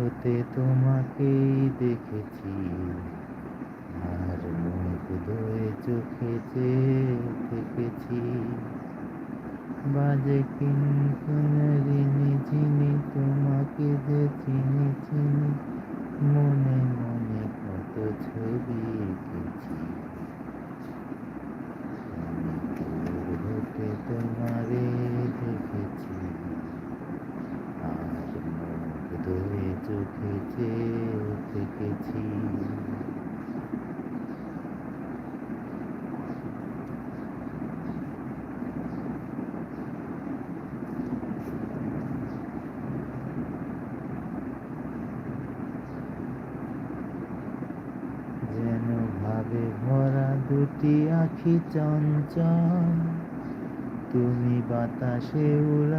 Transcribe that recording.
হতে তোমাকেই দেখেছি, আর মুগ্ধ হয়ে চোখে চেয়ে থেকেছি। বাজে কিঞ্চুনি চিনি তোমাকে যে চিনি চিনি, মনে মনে কত ছবি এঁকেছি। আমি দূর হতে তোমারে দেখেছি, আর মুগ্ধ হয়ে চোখে চেয়ে থেকেছি। যেন ভাবে ভরা দুটি আখি চঞ্চল, তুমি বাতাসে উড়ান